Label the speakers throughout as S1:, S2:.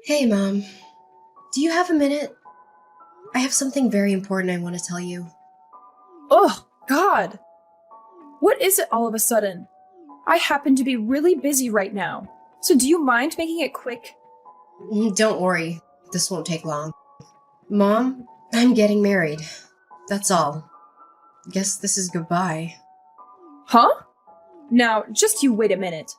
S1: Hey, Mom. Do you have a minute? I have something very important I want to tell you.
S2: Oh, God! What is it all of a sudden? I happen to be really busy right now, so do you mind making it quick?
S1: Don't worry, this won't take long. Mom, I'm getting married. That's all. Guess this is goodbye.
S2: Huh? Now, just you wait a minute.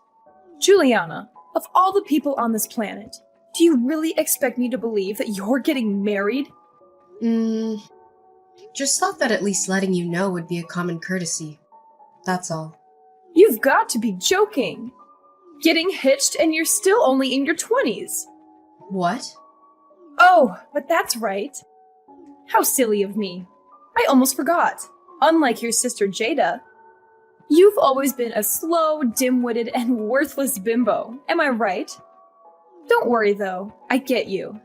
S2: Juliana, of all the people on this planet, do you really expect me to believe that you're getting married?
S1: Mm, just thought that at least letting you know would be a common courtesy. That's all.
S2: You've got to be joking! Getting hitched and you're still only in your 20s.
S1: What?
S2: Oh, but that's right. How silly of me. I almost forgot. Unlike your sister Jada, you've always been a slow, dim-witted, and worthless bimbo. Am I right? Don't worry, though. I get you.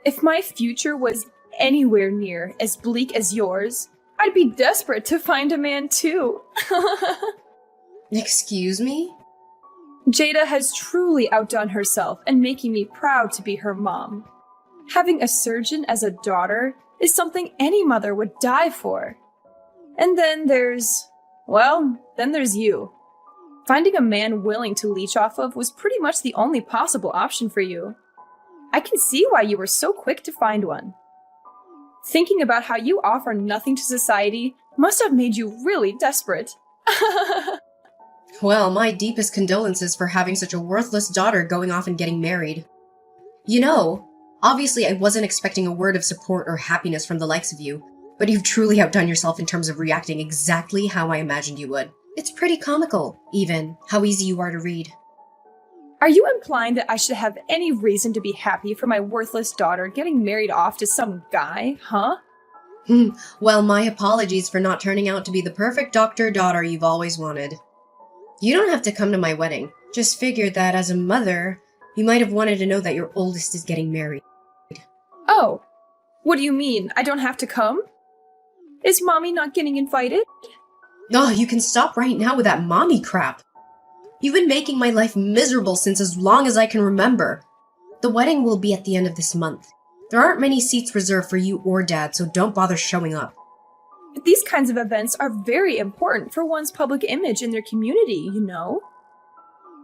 S2: If my future was anywhere near as bleak as yours, I'd be desperate to find a man, too.
S1: Excuse me?
S2: Jada has truly outdone herself and making me proud to be her mom. Having a surgeon as a daughter is something any mother would die for. And then there's you. Finding a man willing to leech off of was pretty much the only possible option for you. I can see why you were so quick to find one. Thinking about how you offer nothing to society must have made you really desperate.
S1: Well, my deepest condolences for having such a worthless daughter going off and getting married. You know, obviously I wasn't expecting a word of support or happiness from the likes of you, but you've truly outdone yourself in terms of reacting exactly how I imagined you would. It's pretty comical, even, how easy you are to read.
S2: Are you implying that I should have any reason to be happy for my worthless daughter getting married off to some guy, huh?
S1: Well, my apologies for not turning out to be the perfect doctor-daughter you've always wanted. You don't have to come to my wedding. Just figured that as a mother, you might have wanted to know that your oldest is getting married.
S2: Oh, what do you mean? I don't have to come? Is Mommy not getting invited?
S1: Oh, you can stop right now with that mommy crap. You've been making my life miserable since as long as I can remember. The wedding will be at the end of this month. There aren't many seats reserved for you or Dad, so don't bother showing up.
S2: But these kinds of events are very important for one's public image in their community, you know?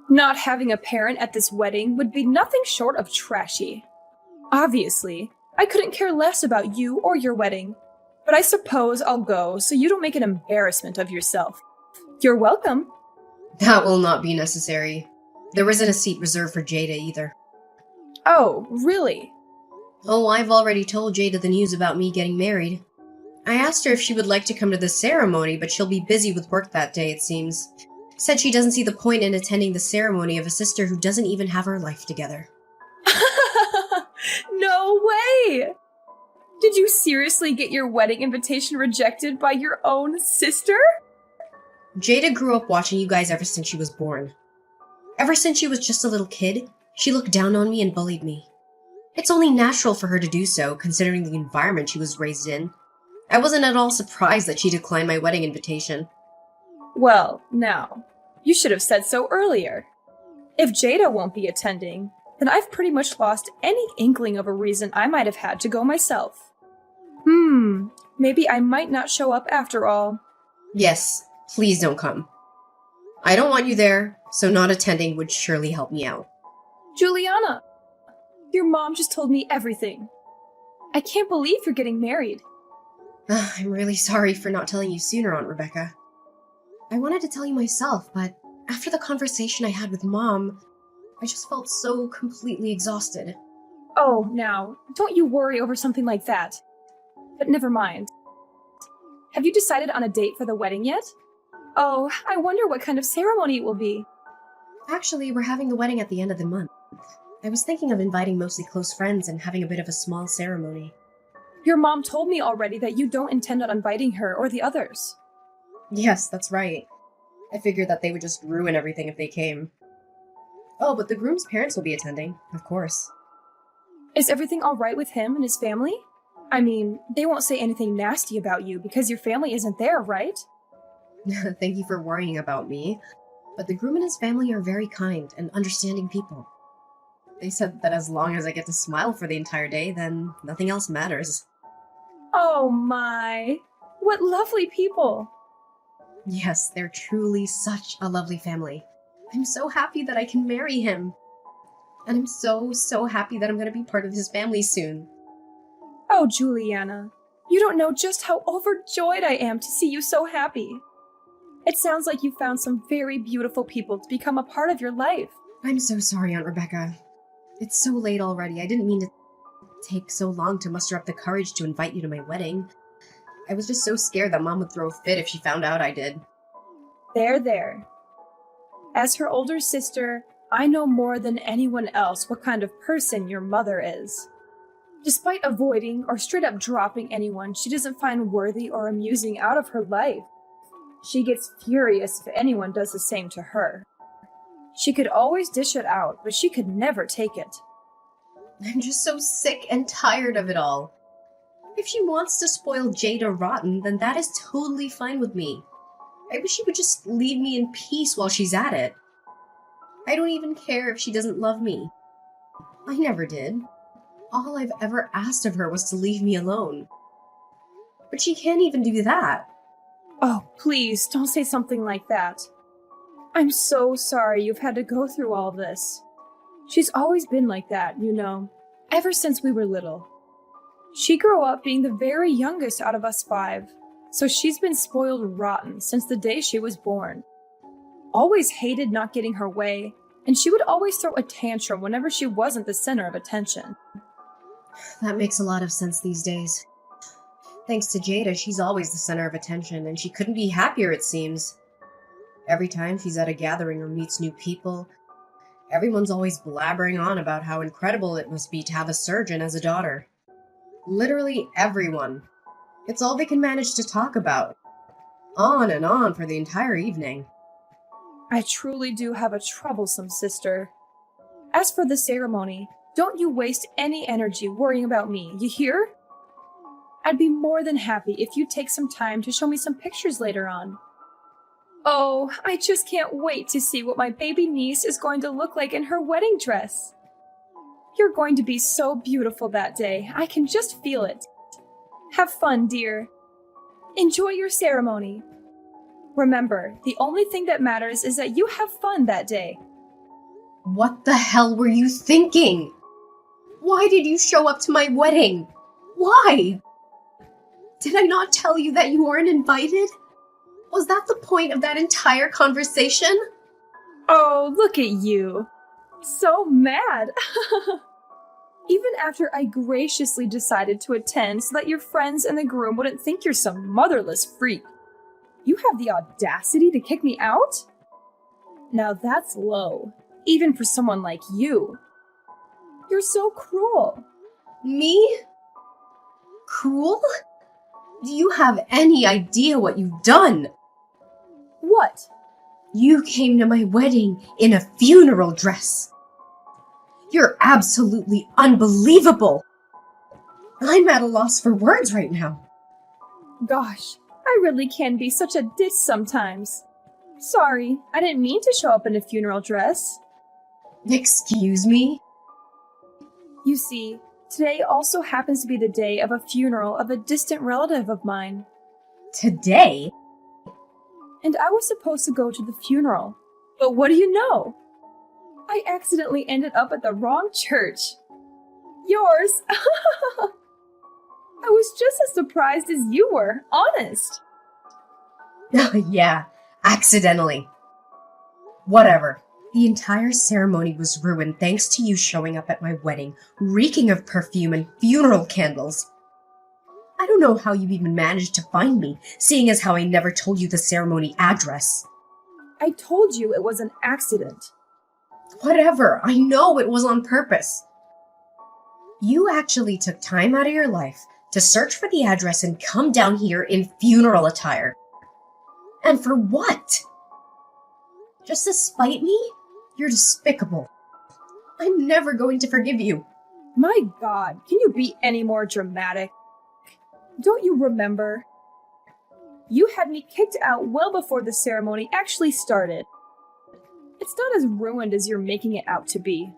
S2: Not having a parent at this wedding would be nothing short of trashy. Obviously, I couldn't care less about you or your wedding, but I suppose I'll go so you don't make an embarrassment of yourself. You're welcome.
S1: That will not be necessary. There isn't a seat reserved for Jada either.
S2: Oh, really?
S1: Oh, I've already told Jada the news about me getting married. I asked her if she would like to come to the ceremony, but she'll be busy with work that day, it seems. Said she doesn't see the point in attending the ceremony of a sister who doesn't even have her life together.
S2: No way! Did you seriously get your wedding invitation rejected by your own sister?
S1: Jada grew up watching you guys ever since she was born. Ever since she was just a little kid, she looked down on me and bullied me. It's only natural for her to do so, considering the environment she was raised in. I wasn't at all surprised that she declined my wedding invitation.
S2: Well, now, you should have said so earlier. If Jada won't be attending, then I've pretty much lost any inkling of a reason I might have had to go myself. Maybe I might not show up after all.
S1: Yes, please don't come. I don't want you there, so not attending would surely help me out.
S2: Juliana, your mom just told me everything. I can't believe you're getting married.
S1: I'm really sorry for not telling you sooner, Aunt Rebecca. I wanted to tell you myself, but after the conversation I had with Mom, I just felt so completely exhausted.
S2: Oh, now, don't you worry over something like that. But never mind. Have you decided on a date for the wedding yet? Oh, I wonder what kind of ceremony it will be.
S1: Actually, we're having the wedding at the end of the month. I was thinking of inviting mostly close friends and having a bit of a small ceremony.
S2: Your mom told me already that you don't intend on inviting her or the others.
S1: Yes, that's right. I figured that they would just ruin everything if they came. Oh, but the groom's parents will be attending, of course.
S2: Is everything all right with him and his family? I mean, they won't say anything nasty about you because your family isn't there, right?
S1: Thank you for worrying about me. But the groom and his family are very kind and understanding people. They said that as long as I get to smile for the entire day, then nothing else matters.
S2: Oh my. What lovely people.
S1: Yes, they're truly such a lovely family. I'm so happy that I can marry him. And I'm so happy that I'm going to be part of his family soon.
S2: Oh, Juliana, you don't know just how overjoyed I am to see you so happy. It sounds like you found some very beautiful people to become a part of your life.
S1: I'm so sorry, Aunt Rebecca. It's so late already. I didn't mean to take so long to muster up the courage to invite you to my wedding. I was just so scared that Mom would throw a fit if she found out I did.
S2: There. As her older sister, I know more than anyone else what kind of person your mother is. Despite avoiding or straight up dropping anyone she doesn't find worthy or amusing out of her life, she gets furious if anyone does the same to her. She could always dish it out, but she could never take it.
S1: I'm just so sick and tired of it all. If she wants to spoil Jada rotten, then that is totally fine with me. I wish she would just leave me in peace while she's at it. I don't even care if she doesn't love me. I never did. All I've ever asked of her was to leave me alone. But she can't even do that.
S2: Oh, please, don't say something like that. I'm so sorry you've had to go through all this. She's always been like that, you know, ever since we were little. She grew up being the very youngest out of us 5, so she's been spoiled rotten since the day she was born. Always hated not getting her way, and she would always throw a tantrum whenever she wasn't the center of attention.
S1: That makes a lot of sense these days. Thanks to Jada, she's always the center of attention, and she couldn't be happier, it seems. Every time she's at a gathering or meets new people, everyone's always blabbering on about how incredible it must be to have a surgeon as a daughter. Literally everyone. It's all they can manage to talk about. On and on for the entire evening.
S2: I truly do have a troublesome sister. As for the ceremony, don't you waste any energy worrying about me, you hear? I'd be more than happy if you'd take some time to show me some pictures later on. Oh, I just can't wait to see what my baby niece is going to look like in her wedding dress. You're going to be so beautiful that day. I can just feel it. Have fun, dear. Enjoy your ceremony. Remember, the only thing that matters is that you have fun that day.
S1: What the hell were you thinking? Why did you show up to my wedding? Why? Did I not tell you that you weren't invited? Was that the point of that entire conversation?
S2: Oh, look at you. So mad. Even after I graciously decided to attend so that your friends and the groom wouldn't think you're some motherless freak, you have the audacity to kick me out? Now that's low, even for someone like you. You're so cruel.
S1: Me? Cruel? Do you have any idea what you've done?
S2: What?
S1: You came to my wedding in a funeral dress. You're absolutely unbelievable. I'm at a loss for words right now.
S2: Gosh, I really can be such a ditz sometimes. Sorry, I didn't mean to show up in a funeral dress.
S1: Excuse me?
S2: You see, today also happens to be the day of a funeral of a distant relative of mine.
S1: Today?
S2: And I was supposed to go to the funeral. But what do you know? I accidentally ended up at the wrong church. Yours. I was just as surprised as you were, honest.
S1: Yeah, accidentally. Whatever. The entire ceremony was ruined thanks to you showing up at my wedding, reeking of perfume and funeral candles. I don't know how you even managed to find me, seeing as how I never told you the ceremony address.
S2: I told you it was an accident.
S1: Whatever, I know it was on purpose. You actually took time out of your life to search for the address and come down here in funeral attire. And for what? Just to spite me? You're despicable. I'm never going to forgive you.
S2: My God, can you be any more dramatic? Don't you remember? You had me kicked out well before the ceremony actually started. It's not as ruined as you're making it out to be.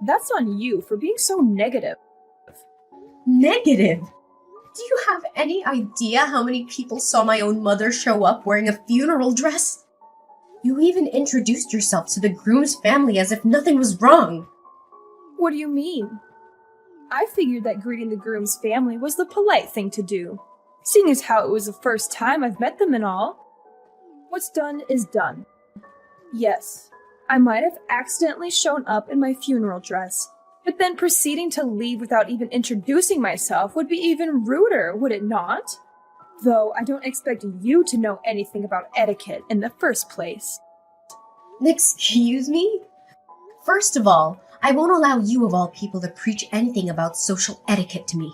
S2: That's on you for being so negative.
S1: Negative? Do you have any idea how many people saw my own mother show up wearing a funeral dress? You even introduced yourself to the groom's family as if nothing was wrong.
S2: What do you mean? I figured that greeting the groom's family was the polite thing to do, seeing as how it was the first time I've met them and all. What's done is done. Yes, I might have accidentally shown up in my funeral dress, but then proceeding to leave without even introducing myself would be even ruder, would it not? Though I don't expect you to know anything about etiquette in the first place.
S1: Excuse me? First of all, I won't allow you of all people to preach anything about social etiquette to me.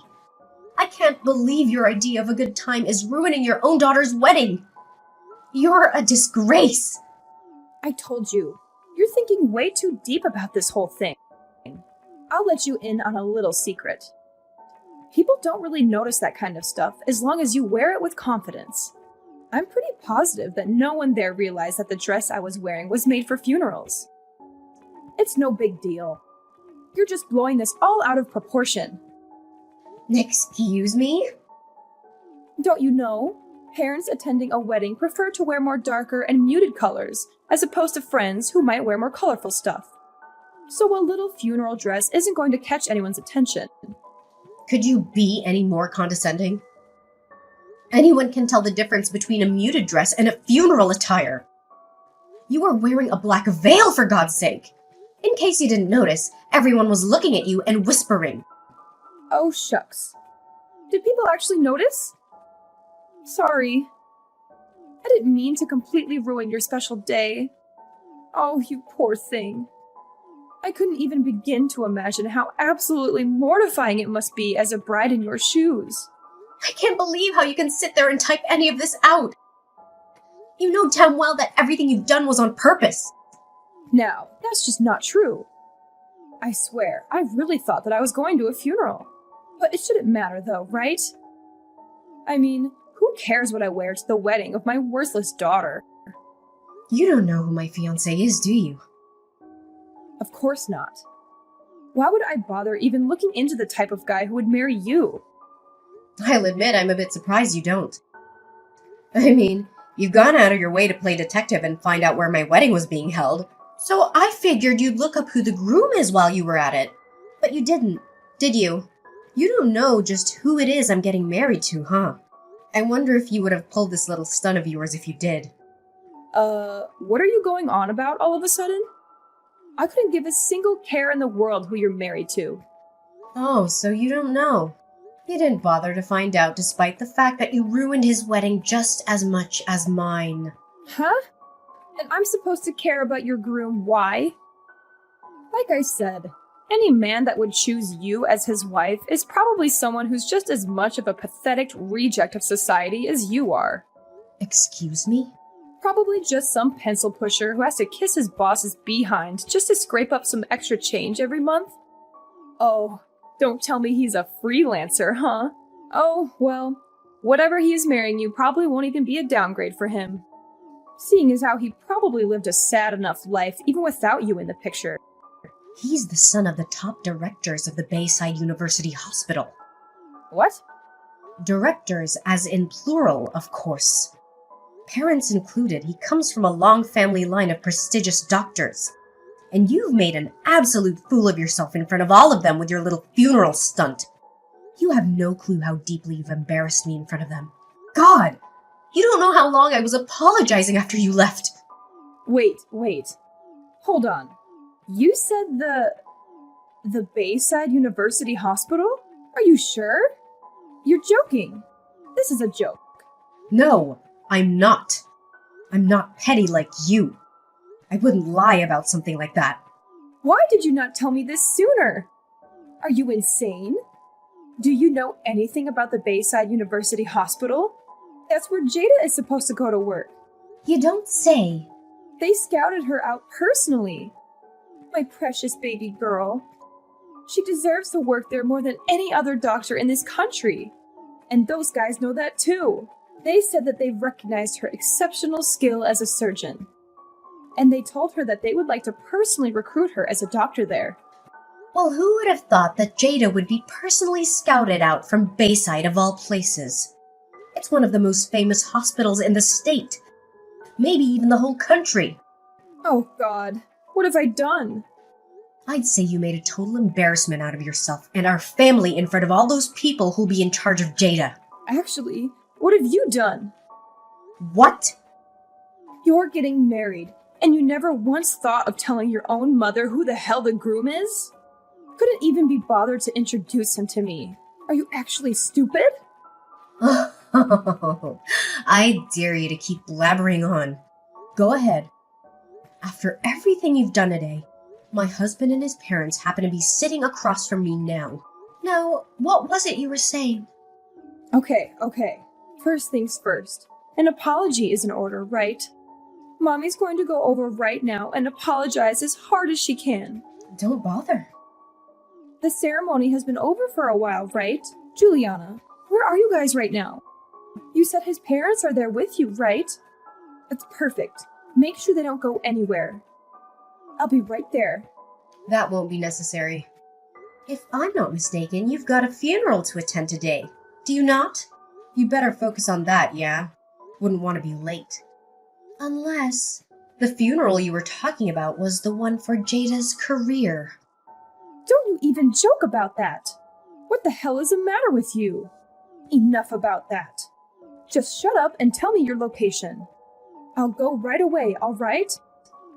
S1: I can't believe your idea of a good time is ruining your own daughter's wedding. You're a disgrace.
S2: I told you, you're thinking way too deep about this whole thing. I'll let you in on a little secret. People don't really notice that kind of stuff as long as you wear it with confidence. I'm pretty positive that no one there realized that the dress I was wearing was made for funerals. It's no big deal. You're just blowing this all out of proportion.
S1: Excuse me?
S2: Don't you know? Parents attending a wedding prefer to wear more darker and muted colors, as opposed to friends who might wear more colorful stuff. So a little funeral dress isn't going to catch anyone's attention.
S1: Could you be any more condescending? Anyone can tell the difference between a muted dress and a funeral attire. You are wearing a black veil, for God's sake. In case you didn't notice, everyone was looking at you and whispering.
S2: Oh, shucks. Did people actually notice? Sorry. I didn't mean to completely ruin your special day. Oh, you poor thing. I couldn't even begin to imagine how absolutely mortifying it must be as a bride in your shoes.
S1: I can't believe how you can sit there and type any of this out. You know damn well that everything you've done was on purpose.
S2: Now, that's just not true. I swear, I really thought that I was going to a funeral. But it shouldn't matter though, right? I mean, who cares what I wear to the wedding of my worthless daughter?
S1: You don't know who my fiancé is, do you?
S2: Of course not. Why would I bother even looking into the type of guy who would marry you?
S1: I'll admit I'm a bit surprised you don't. I mean, you've gone out of your way to play detective and find out where my wedding was being held, so I figured you'd look up who the groom is while you were at it. But you didn't, did you? You don't know just who it is I'm getting married to, huh? I wonder if you would have pulled this little stunt of yours if you did.
S2: What are you going on about all of a sudden? I couldn't give a single care in the world who you're married to.
S1: Oh, so you don't know. You didn't bother to find out despite the fact that you ruined his wedding just as much as mine.
S2: Huh? And I'm supposed to care about your groom, why? Like I said, any man that would choose you as his wife is probably someone who's just as much of a pathetic reject of society as you are.
S1: Excuse me?
S2: Probably just some pencil pusher who has to kiss his boss's behind just to scrape up some extra change every month. Oh, don't tell me he's a freelancer, huh? Oh, well, whatever he is marrying you probably won't even be a downgrade for him. Seeing as how he probably lived a sad enough life even without you in the picture.
S1: He's the son of the top directors of the Bayside University Hospital.
S2: What?
S1: Directors, as in plural, of course. Parents included, he comes from a long family line of prestigious doctors. And you've made an absolute fool of yourself in front of all of them with your little funeral stunt. You have no clue how deeply you've embarrassed me in front of them. God! You don't know how long I was apologizing after you left.
S2: Wait. Hold on. You said the Bayside University Hospital? Are you sure? You're joking. This is a joke.
S1: No, I'm not. I'm not petty like you. I wouldn't lie about something like that.
S2: Why did you not tell me this sooner? Are you insane? Do you know anything about the Bayside University Hospital? That's where Jada is supposed to go to work.
S1: You don't say.
S2: They scouted her out personally. My precious baby girl. She deserves to work there more than any other doctor in this country. And those guys know that too. They said that they've recognized her exceptional skill as a surgeon. And they told her that they would like to personally recruit her as a doctor there.
S1: Well, who would have thought that Jada would be personally scouted out from Bayside of all places? It's one of the most famous hospitals in the state. Maybe even the whole country.
S2: Oh God, what have I done?
S1: I'd say you made a total embarrassment out of yourself and our family in front of all those people who'll be in charge of Jada.
S2: Actually, what have you done?
S1: What?
S2: You're getting married, and you never once thought of telling your own mother who the hell the groom is? Couldn't even be bothered to introduce him to me. Are you actually stupid?
S1: I dare you to keep blabbering on. Go ahead. After everything you've done today, my husband and his parents happen to be sitting across from me now. Now, what was it you were saying?
S2: Okay. First things first. An apology is in order, right? Mommy's going to go over right now and apologize as hard as she can.
S1: Don't bother.
S2: The ceremony has been over for a while, right? Juliana, where are you guys right now? You said his parents are there with you, right? That's perfect. Make sure they don't go anywhere. I'll be right there.
S1: That won't be necessary. If I'm not mistaken, you've got a funeral to attend today. Do you not? You better focus on that, yeah? Wouldn't want to be late. Unless the funeral you were talking about was the one for Jada's career.
S2: Don't you even joke about that. What the hell is the matter with you? Enough about that. Just shut up and tell me your location. I'll go right away, all right?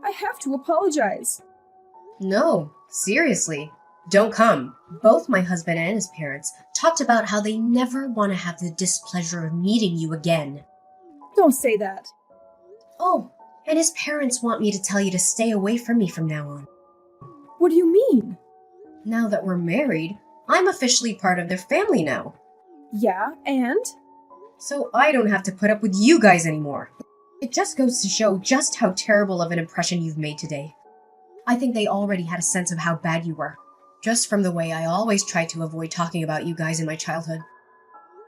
S2: I have to apologize.
S1: No, seriously. Don't come. Both my husband and his parents talked about how they never want to have the displeasure of meeting you again.
S2: Don't say that.
S1: Oh, and his parents want me to tell you to stay away from me from now on.
S2: What do you mean?
S1: Now that we're married, I'm officially part of their family now.
S2: Yeah, and?
S1: So I don't have to put up with you guys anymore. It just goes to show just how terrible of an impression you've made today. I think they already had a sense of how bad you were, just from the way I always tried to avoid talking about you guys in my childhood.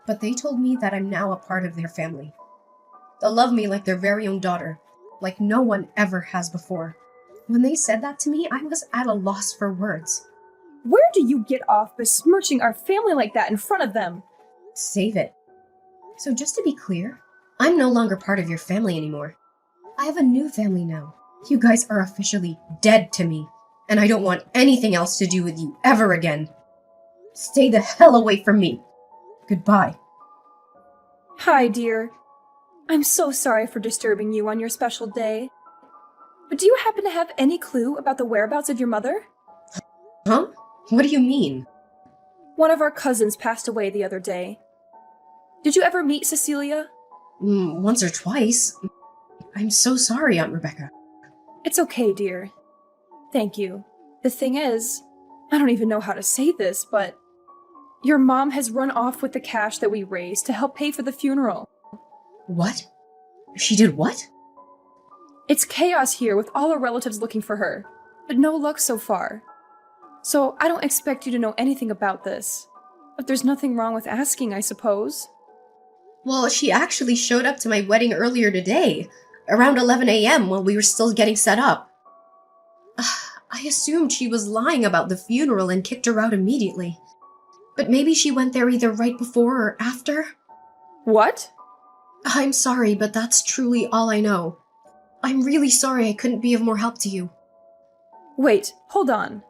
S1: But they told me that I'm now a part of their family. They'll love me like their very own daughter, like no one ever has before. When they said that to me, I was at a loss for words.
S2: Where do you get off besmirching our family like that in front of them?
S1: Save it. So just to be clear, I'm no longer part of your family anymore. I have a new family now. You guys are officially dead to me, and I don't want anything else to do with you ever again. Stay the hell away from me. Goodbye.
S2: Hi, dear. I'm so sorry for disturbing you on your special day. But do you happen to have any clue about the whereabouts of your mother?
S1: Huh? What do you mean?
S2: One of our cousins passed away the other day. Did you ever meet Cecilia?
S1: Once or twice. I'm so sorry, Aunt Rebecca.
S2: It's okay, dear. Thank you. The thing is, I don't even know how to say this, but your mom has run off with the cash that we raised to help pay for the funeral.
S1: What? She did what?
S2: It's chaos here with all our relatives looking for her, but no luck so far. So I don't expect you to know anything about this. But there's nothing wrong with asking, I suppose.
S1: Well, she actually showed up to my wedding earlier today, around 11 a.m. while we were still getting set up. I assumed she was lying about the funeral and kicked her out immediately. But maybe she went there either right before or after?
S2: What?
S1: I'm sorry, but that's truly all I know. I'm really sorry I couldn't be of more help to you.
S2: Wait, hold on.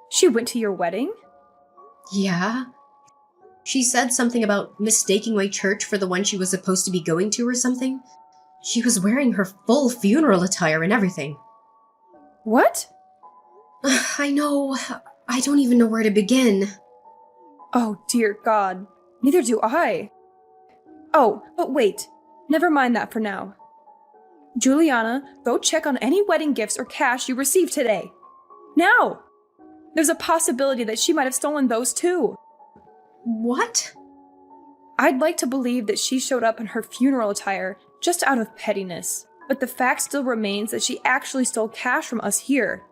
S2: She went to your wedding?
S1: Yeah. She said something about mistaking my church for the one she was supposed to be going to or something. She was wearing her full funeral attire and everything.
S2: What?
S1: I know. I don't even know where to begin.
S2: Oh, dear God. Neither do I. Oh, but wait. Never mind that for now. Juliana, go check on any wedding gifts or cash you received today. Now! There's a possibility that she might have stolen those too.
S1: What?
S2: I'd like to believe that she showed up in her funeral attire just out of pettiness, but the fact still remains that she actually stole cash from us here.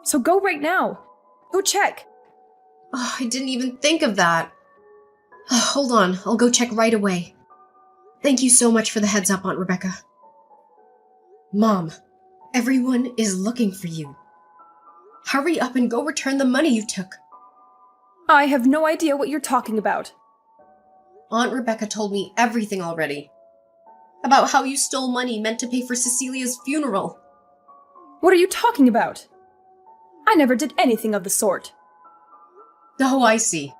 S2: So go right now. Go check.
S1: Oh, I didn't even think of that. Hold on, I'll go check right away. Thank you so much for the heads up, Aunt Rebecca. Mom, everyone is looking for you. Hurry up and go return the money you took.
S2: I have no idea what you're talking about.
S1: Aunt Rebecca told me everything already. About how you stole money meant to pay for Cecilia's funeral.
S2: What are you talking about? I never did anything of the sort.
S1: Oh, I see.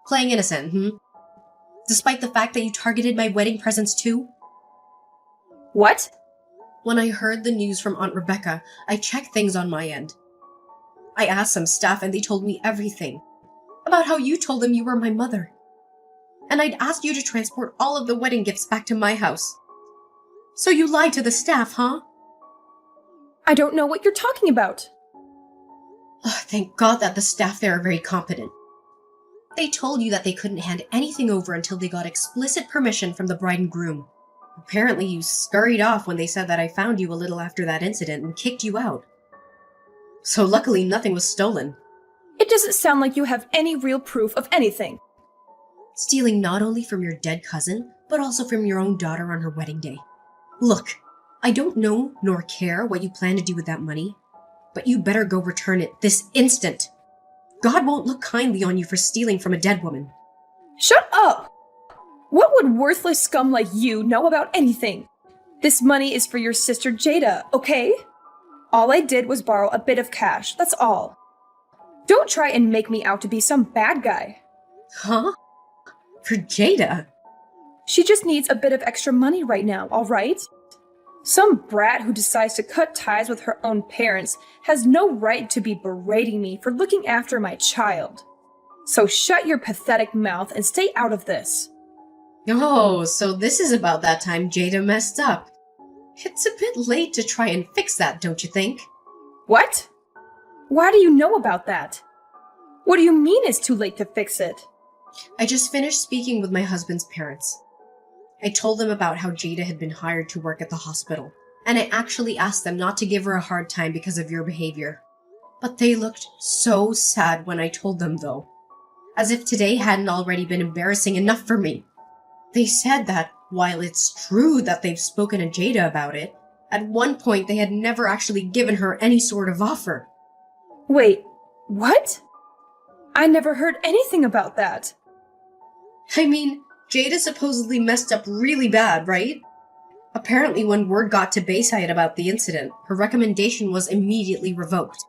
S1: Playing innocent, Despite the fact that you targeted my wedding presents too?
S2: What?
S1: When I heard the news from Aunt Rebecca, I checked things on my end. I asked some staff and they told me everything. About how you told them you were my mother. And I'd asked you to transport all of the wedding gifts back to my house. So you lied to the staff, huh?
S2: I don't know what you're talking about.
S1: Oh, thank God that the staff there are very competent. They told you that they couldn't hand anything over until they got explicit permission from the bride and groom. Apparently you scurried off when they said that I found you a little after that incident and kicked you out. So luckily nothing was stolen.
S2: It doesn't sound like you have any real proof of anything.
S1: Stealing not only from your dead cousin, but also from your own daughter on her wedding day. Look, I don't know nor care what you plan to do with that money, but you better go return it this instant. God won't look kindly on you for stealing from a dead woman.
S2: Shut up! What would worthless scum like you know about anything? This money is for your sister Jada, okay? All I did was borrow a bit of cash, that's all. Don't try and make me out to be some bad guy.
S1: Huh? For Jada?
S2: She just needs a bit of extra money right now, alright? Some brat who decides to cut ties with her own parents has no right to be berating me for looking after my child. So shut your pathetic mouth and stay out of this.
S1: Oh, so this is about that time Jada messed up. It's a bit late to try and fix that, don't you think?
S2: What? Why do you know about that? What do you mean it's too late to fix it?
S1: I just finished speaking with my husband's parents. I told them about how Jada had been hired to work at the hospital, and I actually asked them not to give her a hard time because of your behavior. But they looked so sad when I told them, though. As if today hadn't already been embarrassing enough for me. They said that, while it's true that they've spoken to Jada about it, at one point they had never actually given her any sort of offer.
S2: Wait, what? I never heard anything about that.
S1: I mean, Jada supposedly messed up really bad, right? Apparently when word got to Bayside about the incident, her recommendation was immediately revoked.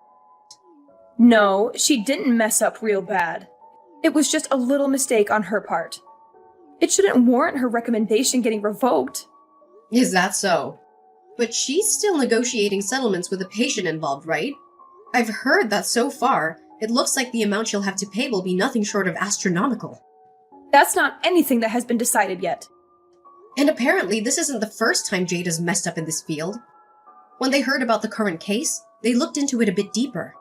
S2: No, she didn't mess up real bad. It was just a little mistake on her part. It shouldn't warrant her recommendation getting revoked.
S1: Is that so? But she's still negotiating settlements with a patient involved, right? I've heard that so far, it looks like the amount she'll have to pay will be nothing short of astronomical.
S2: That's not anything that has been decided yet.
S1: And apparently this isn't the first time Jada's messed up in this field. When they heard about the current case, they looked into it a bit deeper.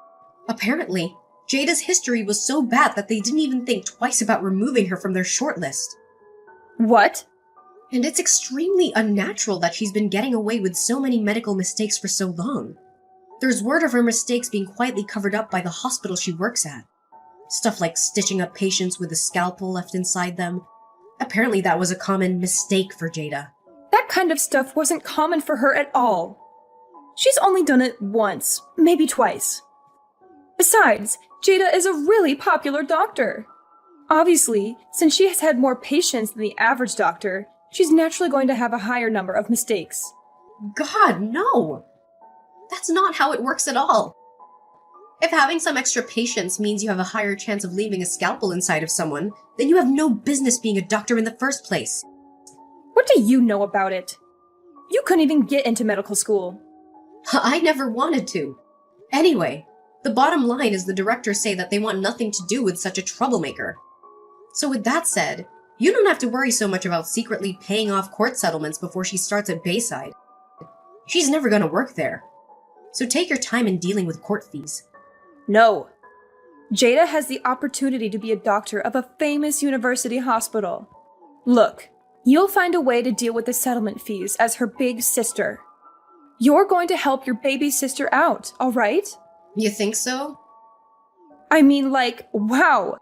S1: Apparently, Jada's history was so bad that they didn't even think twice about removing her from their shortlist.
S2: What?
S1: And it's extremely unnatural that she's been getting away with so many medical mistakes for so long. There's word of her mistakes being quietly covered up by the hospital she works at. Stuff like stitching up patients with a scalpel left inside them. Apparently that was a common mistake for Jada.
S2: That kind of stuff wasn't common for her at all. She's only done it once, maybe twice. Besides, Jada is a really popular doctor. Obviously, since she has had more patients than the average doctor, she's naturally going to have a higher number of mistakes.
S1: God, no! That's not how it works at all. If having some extra patients means you have a higher chance of leaving a scalpel inside of someone, then you have no business being a doctor in the first place.
S2: What do you know about it? You couldn't even get into medical school.
S1: I never wanted to. Anyway, the bottom line is the directors say that they want nothing to do with such a troublemaker. So with that said, you don't have to worry so much about secretly paying off court settlements before she starts at Bayside. She's never gonna work there. So take your time in dealing with court fees.
S2: No. Jada has the opportunity to be a doctor of a famous university hospital. Look, you'll find a way to deal with the settlement fees as her big sister. You're going to help your baby sister out, all right?
S1: You think so?
S2: I mean, like, wow.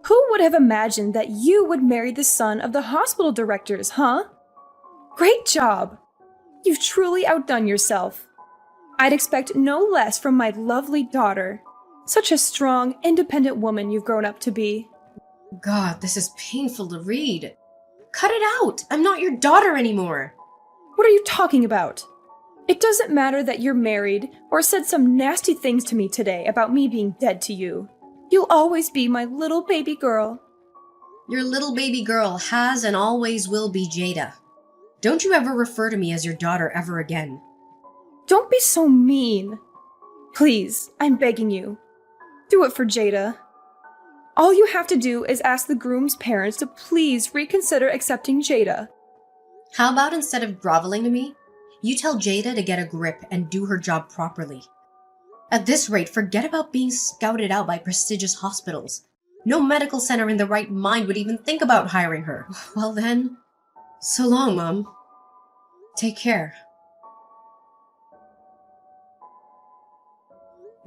S2: Who would have imagined that you would marry the son of the hospital directors, huh? Great job. You've truly outdone yourself. I'd expect no less from my lovely daughter. Such a strong, independent woman you've grown up to be.
S1: God, this is painful to read. Cut it out! I'm not your daughter anymore!
S2: What are you talking about? It doesn't matter that you're married or said some nasty things to me today about me being dead to you. You'll always be my little baby girl.
S1: Your little baby girl has and always will be Jada. Don't you ever refer to me as your daughter ever again.
S2: Don't be so mean. Please, I'm begging you. Do it for Jada. All you have to do is ask the groom's parents to please reconsider accepting Jada.
S1: How about instead of groveling to me, you tell Jada to get a grip and do her job properly? At this rate, forget about being scouted out by prestigious hospitals. No medical center in their right mind would even think about hiring her. Well then, so long, Mom. Take care.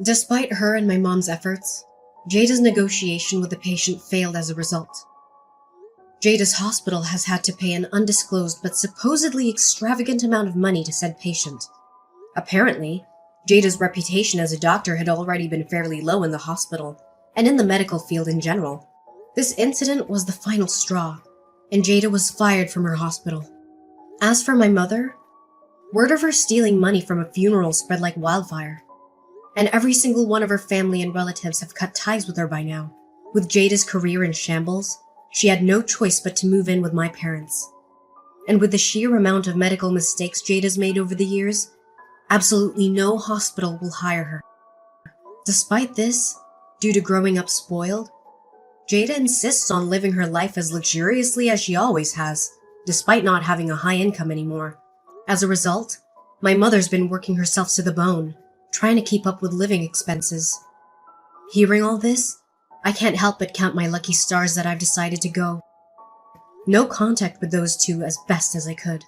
S1: Despite her and my mom's efforts, Jada's negotiation with the patient failed as a result. Jada's hospital has had to pay an undisclosed but supposedly extravagant amount of money to said patient. Apparently, Jada's reputation as a doctor had already been fairly low in the hospital, and in the medical field in general. This incident was the final straw, and Jada was fired from her hospital. As for my mother, word of her stealing money from a funeral spread like wildfire, and every single one of her family and relatives have cut ties with her by now. With Jada's career in shambles, she had no choice but to move in with my parents. And with the sheer amount of medical mistakes Jada's made over the years, absolutely no hospital will hire her. Despite this, due to growing up spoiled, Jada insists on living her life as luxuriously as she always has, despite not having a high income anymore. As a result, my mother's been working herself to the bone, trying to keep up with living expenses. Hearing all this, I can't help but count my lucky stars that I've decided to go. No contact with those two as best as I could.